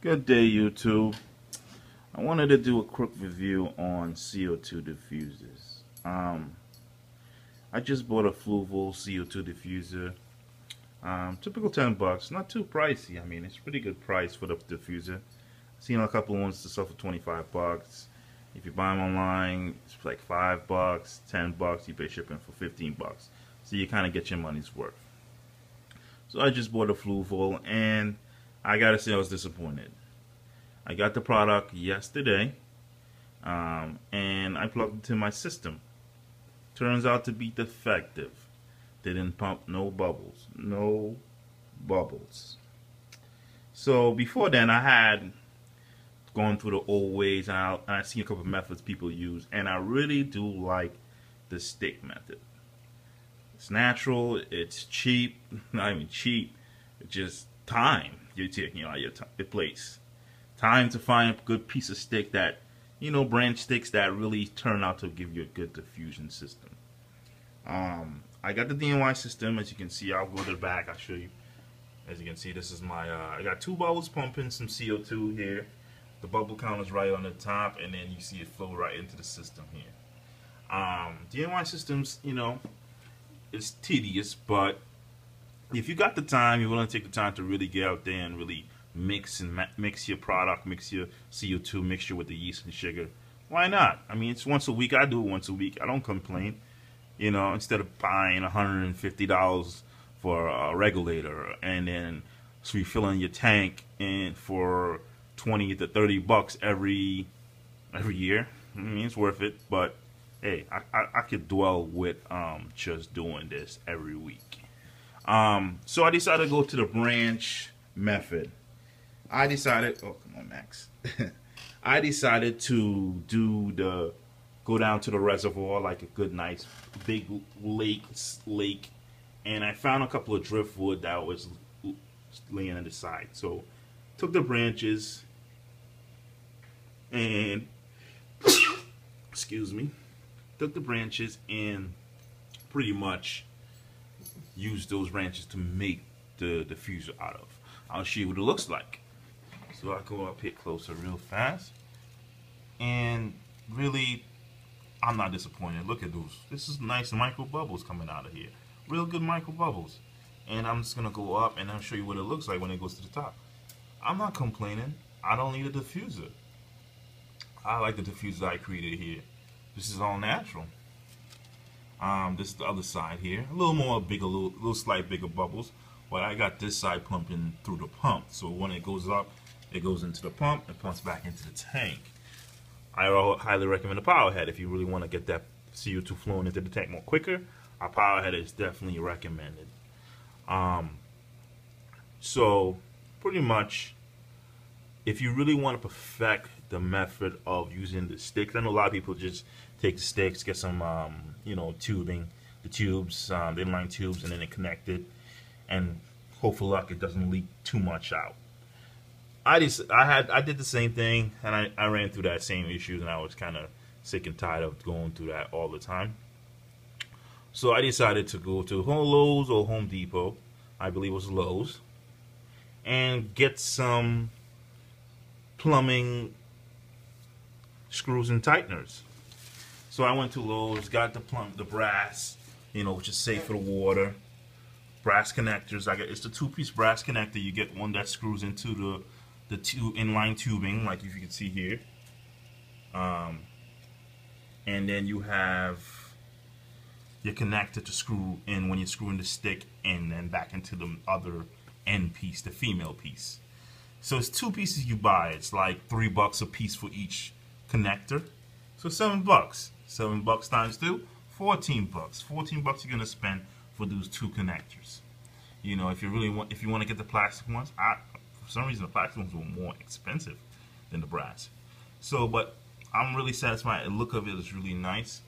Good day, YouTube. I wanted to do a quick review on CO2 diffusers. I just bought a Fluval CO2 diffuser. Typical 10 bucks, not too pricey. I mean, it's a pretty good price for the diffuser. I've seen a couple of ones to sell for 25 bucks. If you buy them online, it's like 5 bucks, 10 bucks. You pay shipping for 15 bucks. So you kind of get your money's worth. So I just bought a Fluval, and I gotta say I was disappointed. I got the product yesterday, and I plugged it into my system. Turns out to be defective. Didn't pump no bubbles. No bubbles. So before then, I had gone through the old ways, and I seen a couple of methods people use, and I really do like the stick method. It's natural, it's cheap, not even cheap, it's just time you're taking out your place. Time to find a good piece of stick that, branch sticks that really turn out to give you a good diffusion system. I got the DIY system, as you can see. I'll go to the back, I'll show you. As you can see, this is my, I got 2 bubbles pumping some CO2 here. The bubble count is right on the top, and then you see it flow right into the system here. DIY systems, it's tedious, but if you got the time, you're willing to take the time to really get out there and really mix your product, mix your CO2 mixture with the yeast and sugar. Why not? I mean, it's once a week. I do it once a week. I don't complain. Instead of buying $150 for a regulator and then refilling your tank and for 20 to 30 bucks every year. I mean, it's worth it. But hey, I could dwell with just doing this every week. So I decided to go to the branch method. I decided, oh come on Max, I decided to go down to the reservoir, like a good nice big lake, and I found a couple of driftwood that was laying on the side. So took the branches and excuse me, took the branches and pretty much used those branches to make the diffuser out of. I'll show you what it looks like. So I go up here closer real fast, and really, I'm not disappointed. Look at those. This is nice micro bubbles coming out of here. Real good micro bubbles. And I'm just gonna go up and I'll show you what it looks like when it goes to the top. I'm not complaining. I don't need a diffuser. I like the diffuser I created here. This is all natural. This is the other side here. A little more bigger, little slight bigger bubbles. But I got this side pumping through the pump. So when it goes up, it goes into the pump, it pumps back into the tank. I highly recommend a power head if you really want to get that CO2 flowing into the tank more quicker. A power head is definitely recommended. So pretty much, if you really want to perfect the method of using the sticks, I know a lot of people just take the sticks, get some tubing, the tubes, the inline tubes, and then they connect it, and hope for luck it doesn't leak too much out. I did the same thing, and I ran through that same issue, and I was kind of sick and tired of going through that all the time. So I decided to go to Lowe's or Home Depot, I believe it was Lowe's, and get some plumbing screws and tighteners. So I went to Lowe's, got the brass, which is safe for the water. Brass connectors. It's the 2-piece brass connector. You get one that screws into the two inline tubing, like if you can see here. And then you have your connector to screw in when you're screwing the stick and then back into the other end piece, the female piece. So it's 2 pieces you buy. It's like $3 a piece for each connector. So $7. $7 times 2, 14 bucks. 14 bucks you're gonna spend for those 2 connectors. If you want to get the plastic ones, for some reason the plastic ones were more expensive than the brass. So, but I'm really satisfied. The look of it is really nice.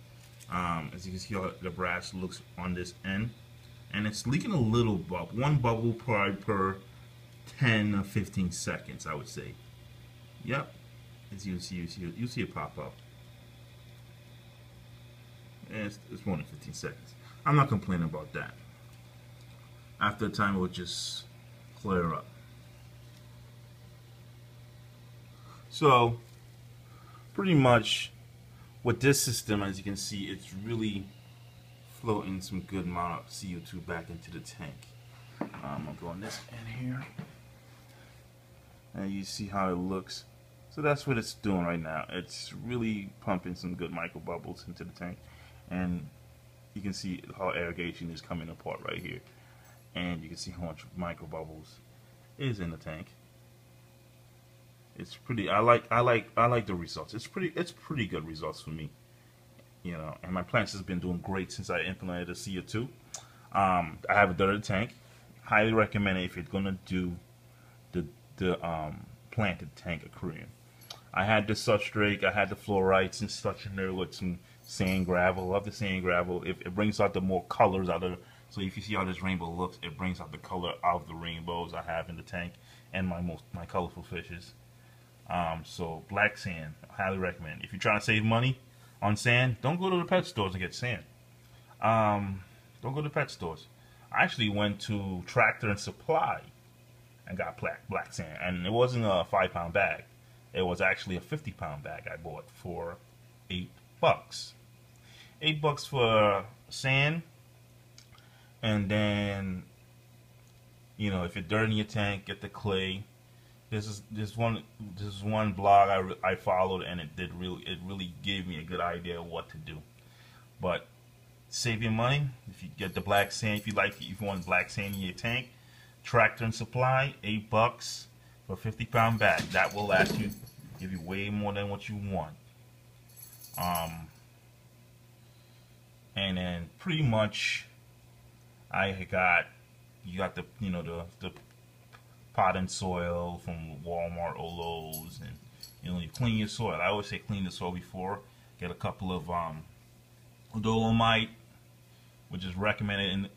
As you can see, how the brass looks on this end, and it's leaking a little bubble. One bubble probably per 10 or 15 seconds, I would say. Yep. As you see it pop up. And it's more than 15 seconds. I'm not complaining about that. After a time, it will just clear up. So pretty much with this system, as you can see, it's really floating some good amount of CO2 back into the tank. I'll go on this end here, and you see how it looks. So that's what it's doing right now. It's really pumping some good micro bubbles into the tank, and you can see how irrigation is coming apart right here, and you can see how much micro bubbles is in the tank. It's pretty. I like the results. It's pretty good results for me, you know. And my plants has been doing great since I implemented the CO2. I have a dirty tank. Highly recommend it if you're gonna do the planted tank aquarium. I had the substrate, I had the fluorites and such in there with some sand gravel. Love the sand gravel. It brings out the more colors out of. So if you see how this rainbow looks, it brings out the color of the rainbows I have in the tank and my colorful fishes. So black sand, I highly recommend. If you're trying to save money on sand, don't go to the pet stores and get sand. Don't go to pet stores. I actually went to Tractor and Supply and got black sand, and it wasn't a 5-pound bag. It was actually a 50-pound bag I bought for $8. $8 for sand, and then, you know, if you're dirtying your tank, get the clay. This is one blog I followed, and it really gave me a good idea of what to do. But save your money if you get the black sand. If you want black sand in your tank, Tractor and Supply, $8 for a 50-pound bag. That will last you, give you way more than what you want. And then pretty much, you got the pot and soil from Walmart or Lowe's, and you clean your soil. I always say clean the soil before. Get a couple of dolomite, which is recommended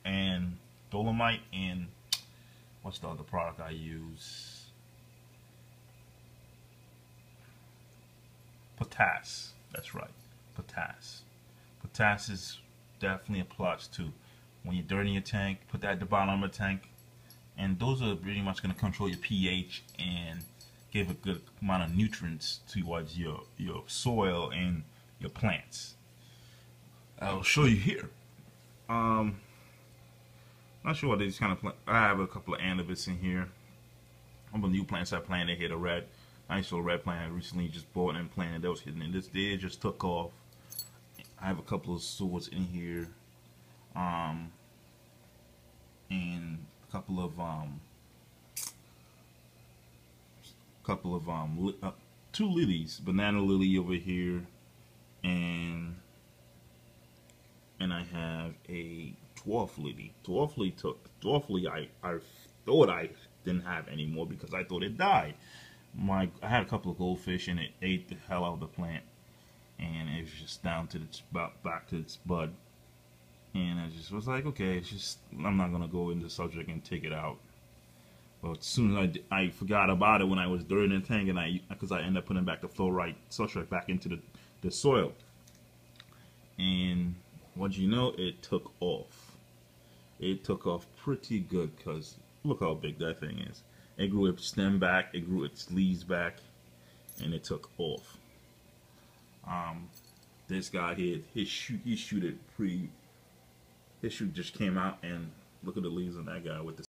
and dolomite, and what's the other product I use? Potass. That's right, potass. Potass is definitely a plus too. When you're dirtying your tank, put that at the bottom of the tank, and those are pretty much going to control your pH and give a good amount of nutrients towards your soil and your plants. I'll show you here. Not sure what these kind of plants. I have a couple of anubis in here. Some of the new plants I planted here, the red, nice little red plant I recently just bought and planted. That was hidden in this day, just took off. I have a couple of swords in here, and a couple of two lilies, banana lily over here, and I have a dwarf lily. Dwarf lily I thought I didn't have anymore because I thought it died. I had a couple of goldfish and it ate the hell out of the plant, and it was just down to back to its bud. And I just was like, okay, I'm not gonna go into the subject and take it out. But as soon as I forgot about it when I was dirtying the tank, and because I ended up putting back the fluorite substrate back into the soil, and what you know, it took off. It took off pretty good, because look how big that thing is. It grew its stem back, it grew its leaves back, and it took off. This guy here, his shoot just came out, and look at the leaves on that guy with the